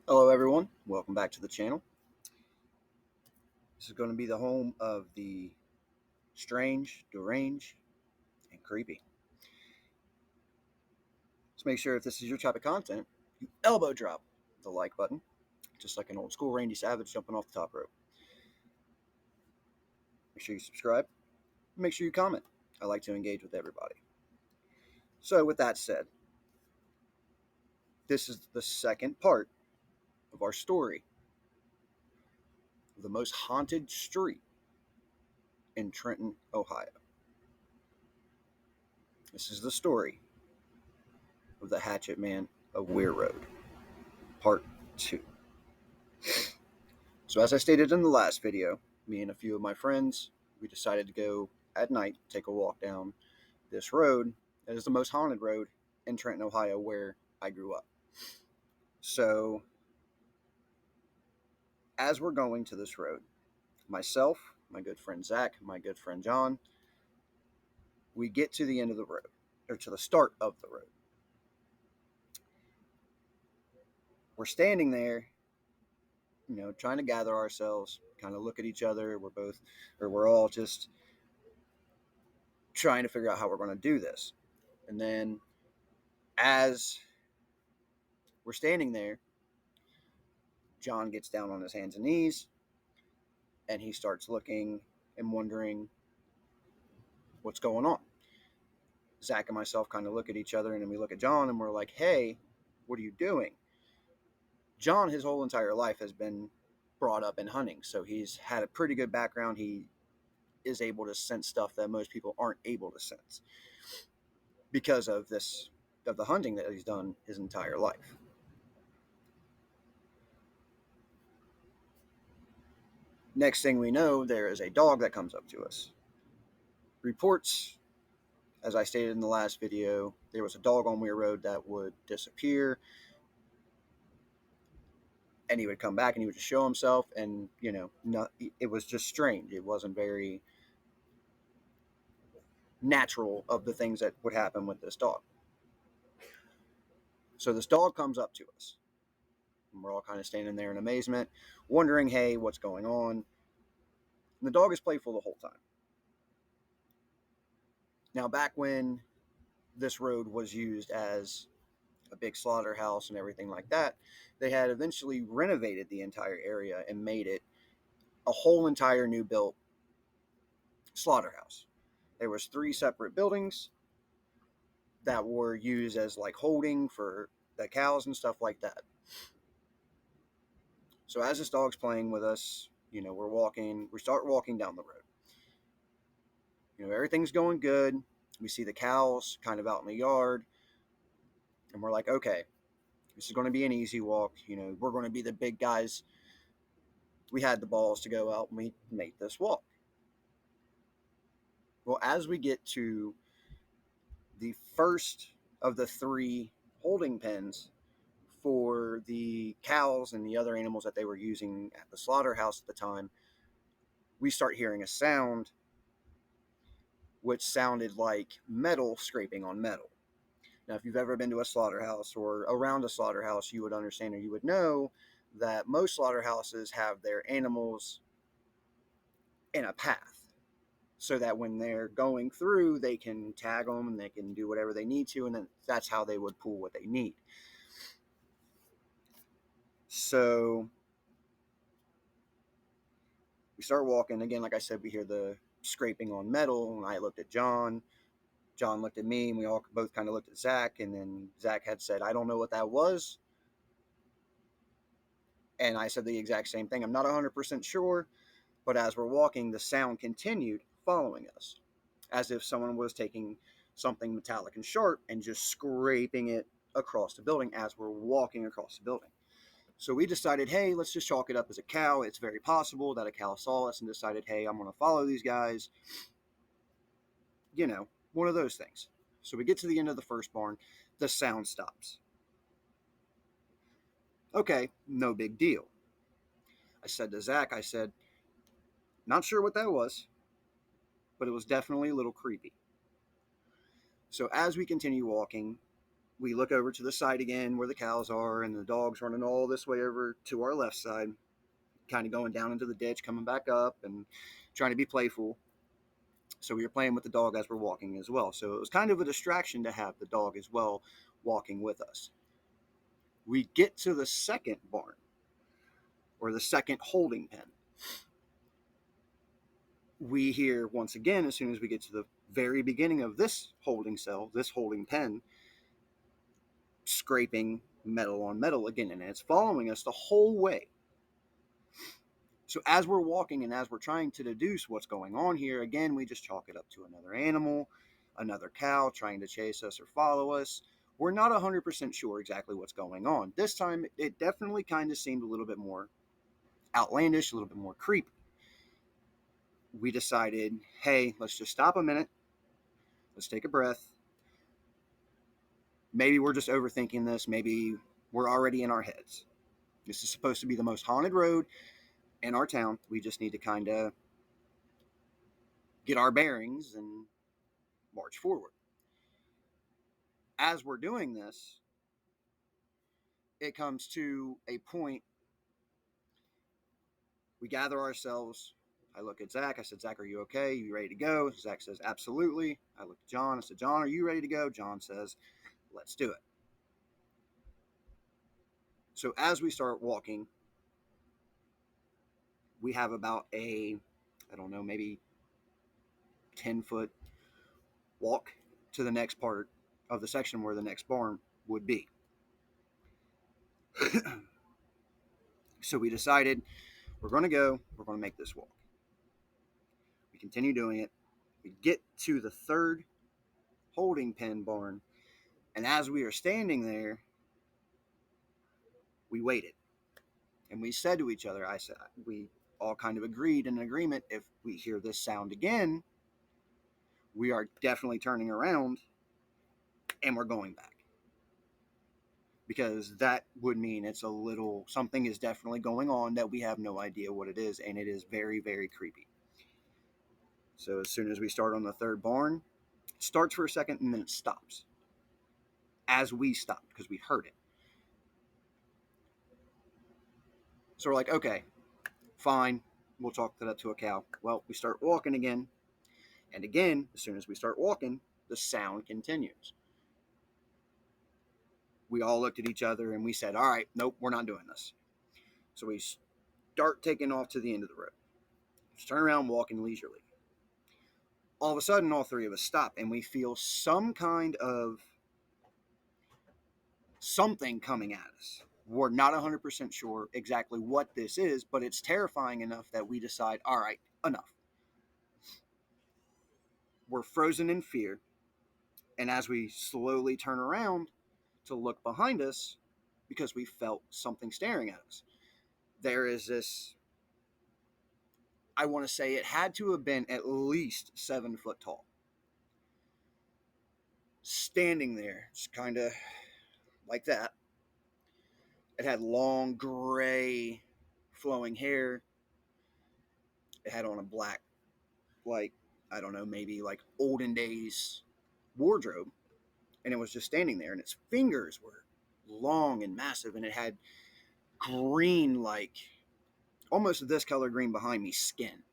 Hello everyone, welcome back to the channel. This is going to be the home of the strange, deranged, and creepy. So make sure if this is your type of content, you elbow drop the like button, just like an old school Randy Savage jumping off the top rope. Make sure you subscribe, and make sure you comment. I like to engage with everybody. So with that said, this is the second part of our story of the most haunted street in Trenton, Ohio. This is the story of the Hatchetman of Weir Road, part 2. So as I stated in the last video, me and a few of my friends, we decided to go at night, take a walk down this road. That is the most haunted road in Trenton, Ohio, where I grew up. So as we're going to this road, myself, my good friend Zach, my good friend John, we get to the end of the road, or to the start of the road. We're standing there, trying to gather ourselves, kind of look at each other. We're all just trying to figure out how we're going to do this. And then as we're standing there, John gets down on his hands and knees and he starts looking and wondering what's going on. Zach and myself kind of look at each other and then we look at John and we're like, hey, what are you doing? John, his whole entire life, has been brought up in hunting, so he's had a pretty good background. He is able to sense stuff that most people aren't able to sense because of the hunting that he's done his entire life. Next thing we know, there is a dog that comes up to us. Reports, as I stated in the last video, there was a dog on Weir Road that would disappear and he would come back and he would just show himself, and it was just strange. It wasn't very natural of the things that would happen with this dog. So this dog comes up to us and we're all kind of standing there in amazement, wondering, hey, what's going on? And the dog is playful the whole time. Now, back when this road was used as a big slaughterhouse and everything like that, they had eventually renovated the entire area and made it a whole entire new built slaughterhouse. There was 3 separate buildings that were used as like holding for the cows and stuff like that. So as this dog's playing with us, we start walking down the road. Everything's going good. We see the cows kind of out in the yard and we're like, okay, this is going to be an easy walk. We're going to be the big guys. We had the balls to go out and we make this walk. Well, as we get to the first of the 3 holding pens for the cows and the other animals that they were using at the slaughterhouse at the time, we start hearing a sound which sounded like metal scraping on metal. Now, if you've ever been to a slaughterhouse or around a slaughterhouse, you would understand, or you would know that most slaughterhouses have their animals in a path so that when they're going through, they can tag them and they can do whatever they need to, and then that's how they would pull what they need. So we start walking. Again, like I said, we hear the scraping on metal, and I looked at John. John looked at me, and we all both kind of looked at Zach, and then Zach had said, I don't know what that was. And I said the exact same thing. I'm not 100% sure, but as we're walking, the sound continued following us, as if someone was taking something metallic and sharp and just scraping it across the building as we're walking across the building. So we decided, hey, let's just chalk it up as a cow. It's very possible that a cow saw us and decided, hey, I'm going to follow these guys. One of those things. So we get to the end of the first barn. The sound stops. Okay, no big deal. I said to Zach, not sure what that was, but it was definitely a little creepy. So as we continue walking, We look over to the side again where the cows are, and the dog's running all this way over to our left side, kind of going down into the ditch, coming back up, and trying to be playful. So we were playing with the dog as we're walking as well. So it was kind of a distraction to have the dog as well walking with us. We get to the second barn, or the second holding pen. We hear once again, as soon as we get to the very beginning of this holding cell, this holding pen, scraping metal on metal again, and it's following us the whole way. So as we're walking and as we're trying to deduce what's going on here, again, we just chalk it up to another animal, another cow trying to chase us or follow us. We're not 100% sure exactly what's going on. This time, it definitely kind of seemed a little bit more outlandish, a little bit more creepy. We decided, hey, let's just stop a minute. Let's take a breath. Maybe we're just overthinking this. Maybe we're already in our heads. This is supposed to be the most haunted road in our town. We just need to kind of get our bearings and march forward. As we're doing this, it comes to a point. We gather ourselves. I look at Zach. I said, Zach, are you okay? Are you ready to go? Zach says, absolutely. I look at John. I said, John, are you ready to go? John says, let's do it. So as we start walking, we have about a, I don't know, maybe 10-foot walk to the next part of the section where the next barn would be. So we decided we're going to make this walk. We continue doing it. We get to the third holding pen barn, and as we are standing there, we waited. And we said to each other, we all kind of agreed in agreement, if we hear this sound again, we are definitely turning around and we're going back. Because that would mean something is definitely going on that we have no idea what it is, and it is very, very creepy. So as soon as we start on the third barn, it starts for a second and then it stops. As we stopped, because we heard it. So we're like, okay, fine, we'll chalk that up to a cow. Well, we start walking again, and again, as soon as we start walking, the sound continues. We all looked at each other and we said, all right, nope, we're not doing this. So we start taking off to the end of the road. Just turn around, walking leisurely. All of a sudden, all three of us stop and we feel some kind of something coming at us. We're not 100% sure exactly what this is, but it's terrifying enough that we decide, all right, enough. We're frozen in fear. And as we slowly turn around to look behind us, because we felt something staring at us, there is this, I want to say it had to have been at least 7 foot tall, standing there, just kind of like that. It had long gray flowing hair. It had on a black, like, I don't know, maybe like olden days wardrobe. And it was just standing there, and its fingers were long and massive, and it had green, like almost this color green behind me, skin.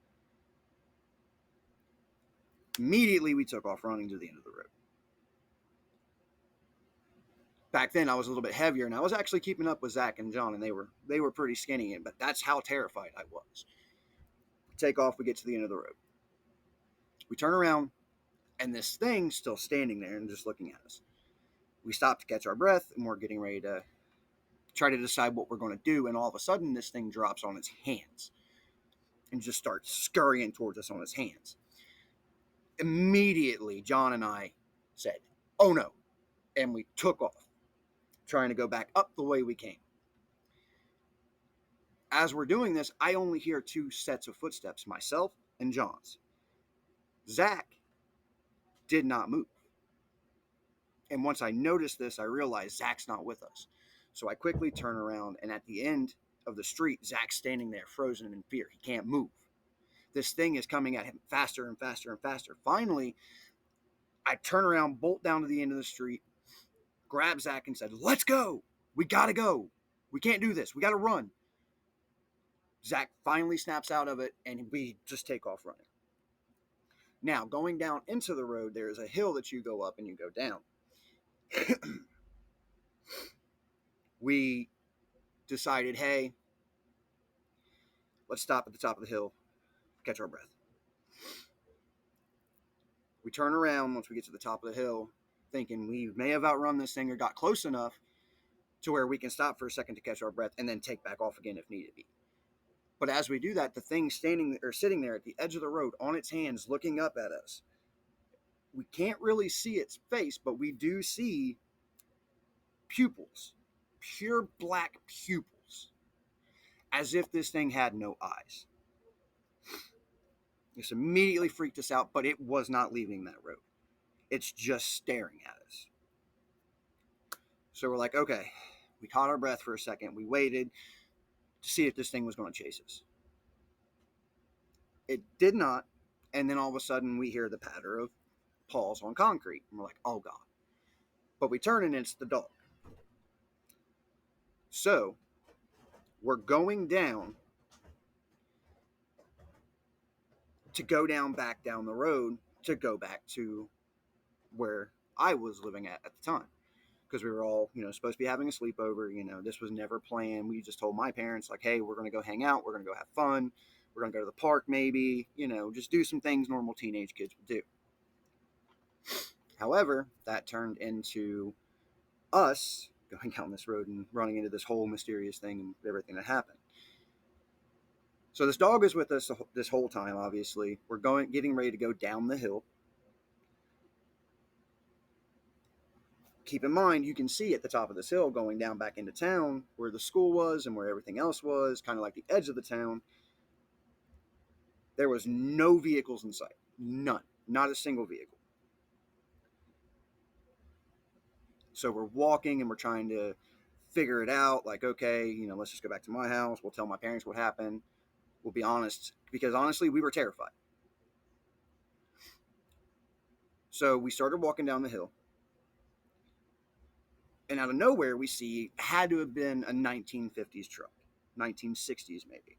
Immediately we took off running to the end of the road. Back then I was a little bit heavier, and I was actually keeping up with Zach and John, and they were pretty skinny, but that's how terrified I was. We take off, we get to the end of the road. We turn around, and this thing's still standing there and just looking at us. We stop to catch our breath, and we're getting ready to try to decide what we're going to do, and all of a sudden this thing drops on its hands and just starts scurrying towards us on its hands. Immediately, John and I said, oh no, and we took off, trying to go back up the way we came. As we're doing this, I only hear 2 sets of footsteps, myself and John's. Zach did not move. And once I noticed this, I realized Zach's not with us. So I quickly turn around, and at the end of the street, Zach's standing there frozen in fear. He can't move. This thing is coming at him faster and faster and faster. Finally, I turn around, bolt down to the end of the street, grabbed Zach and said, let's go. We got to go. We can't do this. We got to run. Zach finally snaps out of it, and we just take off running. Now, going down into the road, there is a hill that you go up and you go down. We decided, hey, let's stop at the top of the hill, catch our breath. We turn around once we get to the top of the hill, thinking we may have outrun this thing or got close enough to where we can stop for a second to catch our breath and then take back off again if needed be. But as we do that, the thing standing or sitting there at the edge of the road on its hands looking up at us, we can't really see its face, but we do see pupils, pure black pupils, as if this thing had no eyes. This immediately freaked us out, but it was not leaving that road. It's just staring at us. So we're like, okay, we caught our breath for a second. We waited to see if this thing was going to chase us. It did not. And then all of a sudden we hear the patter of paws on concrete. And we're like, oh God. But we turn and it's the dog. So we're going down to go back down the road to go back to where I was living at the time. Because we were all, supposed to be having a sleepover. This was never planned. We just told my parents, like, hey, we're going to go hang out. We're going to go have fun. We're going to go to the park maybe. Just do some things normal teenage kids would do. However, that turned into us going down this road and running into this whole mysterious thing and everything that happened. So this dog is with us this whole time, obviously. We're getting ready to go down the hill. Keep in mind, you can see at the top of this hill going down back into town where the school was and where everything else was, kind of like the edge of the town. There was no vehicles in sight. None. Not a single vehicle. So we're walking and we're trying to figure it out. Like, okay, let's just go back to my house. We'll tell my parents what happened. We'll be honest. Because honestly, we were terrified. So we started walking down the hill. And out of nowhere, we see had to have been a 1950s truck. 1960s maybe.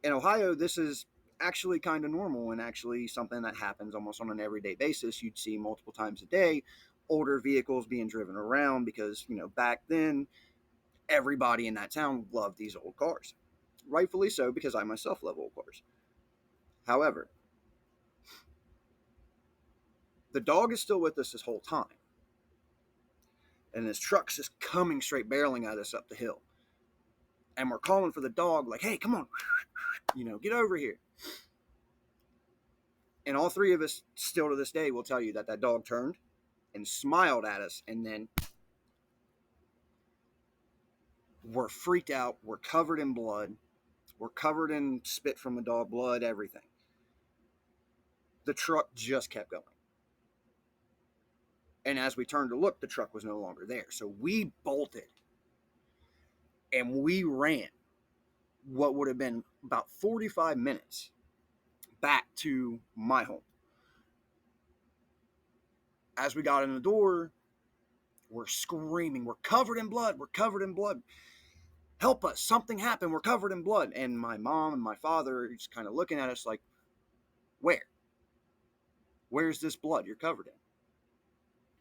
In Ohio, this is actually kind of normal and actually something that happens almost on an everyday basis. You'd see multiple times a day older vehicles being driven around because, back then, everybody in that town loved these old cars. Rightfully so, because I myself love old cars. However, the dog is still with us this whole time. And this truck's just coming straight barreling at us up the hill. And we're calling for the dog like, hey, come on, get over here. And all three of us, still to this day, will tell you that dog turned and smiled at us. And then we're freaked out. We're covered in blood. We're covered in spit from the dog, blood, everything. The truck just kept going. And as we turned to look, the truck was no longer there. So we bolted. And we ran what would have been about 45 minutes back to my home. As we got in the door, we're screaming. We're covered in blood. We're covered in blood. Help us. Something happened. We're covered in blood. And my mom and my father are just kind of looking at us like, where? Where's this blood you're covered in?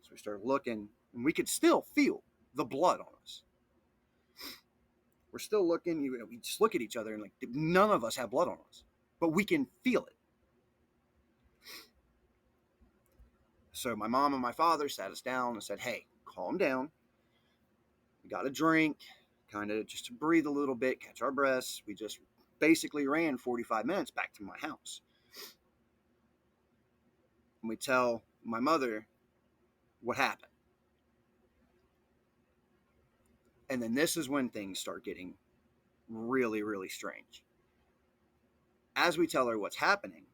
So we started looking, and we could still feel the blood on us. We're still looking. We just look at each other and like, none of us have blood on us, but we can feel it. So my mom and my father sat us down and said, hey, calm down. We got a drink, kind of just to breathe a little bit, catch our breaths. We just basically ran 45 minutes back to my house. And we tell my mother what happened. And then this is when things start getting really, really strange. As we tell her what's happening,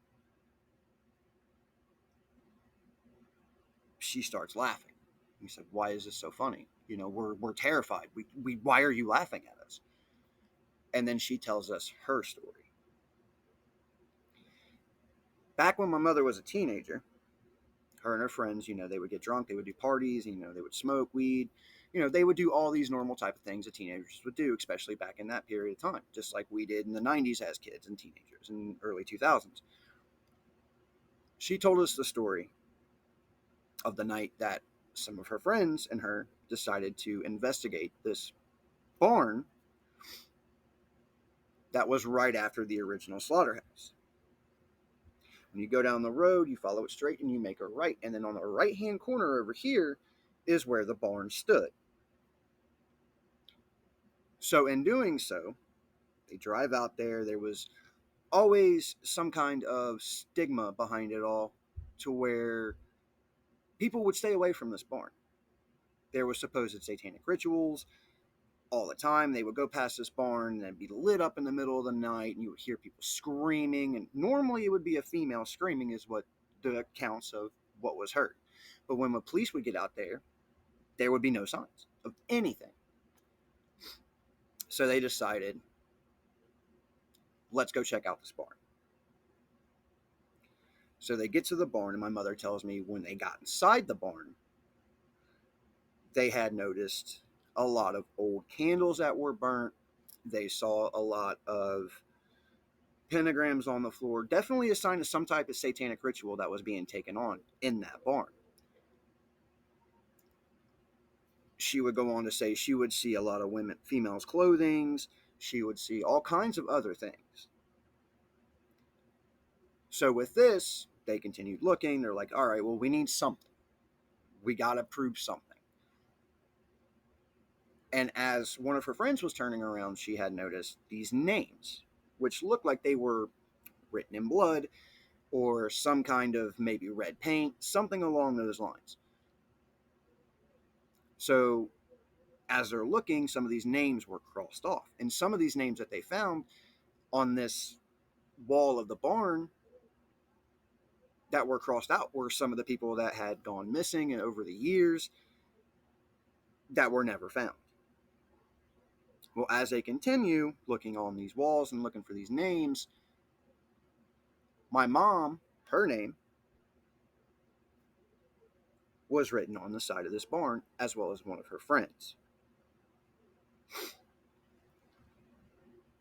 she starts laughing. We said, why is this so funny? We're terrified. Why are you laughing at us? And then she tells us her story. Back when my mother was a teenager, Her and her friends, they would get drunk, they would do parties, they would smoke weed, they would do all these normal type of things that teenagers would do, especially back in that period of time, just like we did in the 90s as kids and teenagers in early 2000s. She told us the story of the night that some of her friends and her decided to investigate this barn that was right after the original slaughterhouse. When you go down the road, you follow it straight and you make a right. And then on the right hand corner over here is where the barn stood. So, in doing so, they drive out there. There was always some kind of stigma behind it all to where people would stay away from this barn. There were supposed satanic rituals all the time. They would go past this barn and it'd be lit up in the middle of the night, and you would hear people screaming. And normally it would be a female screaming, is what the accounts of what was heard. But when the police would get out there would be no signs of anything. So they decided, let's go check out this barn. So they get to the barn, and my mother tells me when they got inside the barn, they had noticed a lot of old candles that were burnt. They saw a lot of pentagrams on the floor. Definitely a sign of some type of satanic ritual that was being taken on in that barn. She would go on to say she would see a lot of females' clothing. She would see all kinds of other things. So with this, they continued looking. They're like, all right, well, we need something. We got to prove something. And as one of her friends was turning around, she had noticed these names, which looked like they were written in blood or some kind of maybe red paint, something along those lines. So as they're looking, some of these names were crossed off. And some of these names that they found on this wall of the barn that were crossed out were some of the people that had gone missing and over the years that were never found. Well, as they continue looking on these walls and looking for these names, my mom, her name, was written on the side of this barn, as well as one of her friends.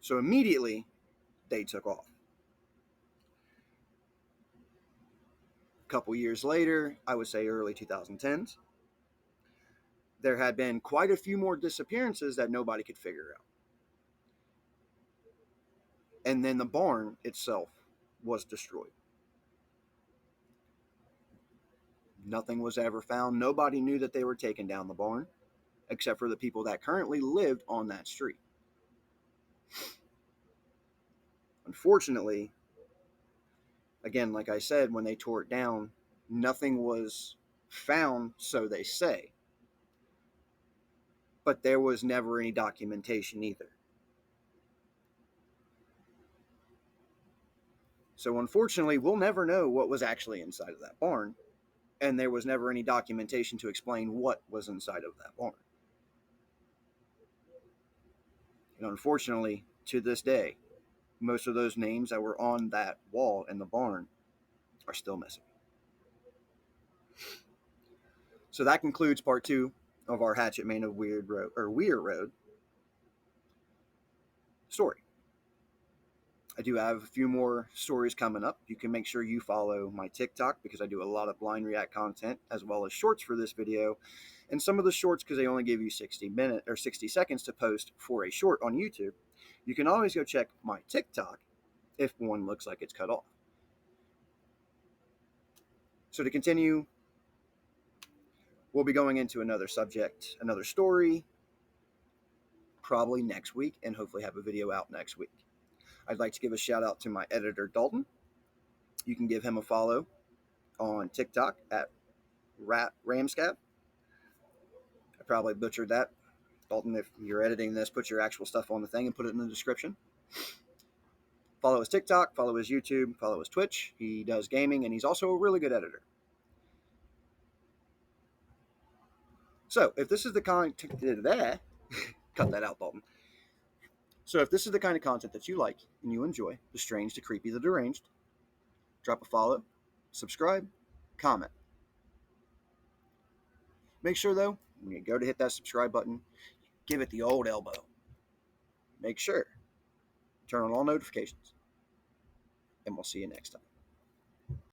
So immediately, they took off. A couple years later, I would say early 2010s, there had been quite a few more disappearances that nobody could figure out. And then the barn itself was destroyed. Nothing was ever found. Nobody knew that they were taking down the barn, except for the people that currently lived on that street. Unfortunately, again, like I said, when they tore it down, nothing was found, so they say. But there was never any documentation either. So unfortunately, we'll never know what was actually inside of that barn, and there was never any documentation to explain what was inside of that barn. And unfortunately, to this day, most of those names that were on that wall in the barn are still missing. So that concludes part 2 of our Hatchetman of Weird Road or Weir Road story. I do have a few more stories coming up. You can make sure you follow my TikTok because I do a lot of blind react content as well as shorts for this video. And some of the shorts, because they only give you 60 seconds to post for a short on YouTube, you can always go check my TikTok if one looks like it's cut off. So to continue, we'll be going into another subject, another story, probably next week, and hopefully have a video out next week. I'd like to give a shout out to my editor, Dalton. You can give him a follow on TikTok at Ramscab. I probably butchered that. Dalton, if you're editing this, put your actual stuff on the thing and put it in the description. Follow his TikTok, follow his YouTube, follow his Twitch. He does gaming, and he's also a really good editor. So, if this is the kind of cut that out, Dalton. So, if this is the kind of content that you like and you enjoy, the strange, the creepy, the deranged, drop a follow, subscribe, comment. Make sure, though, when you go to hit that subscribe button, give it the old elbow. Make sure. Turn on all notifications. And we'll see you next time.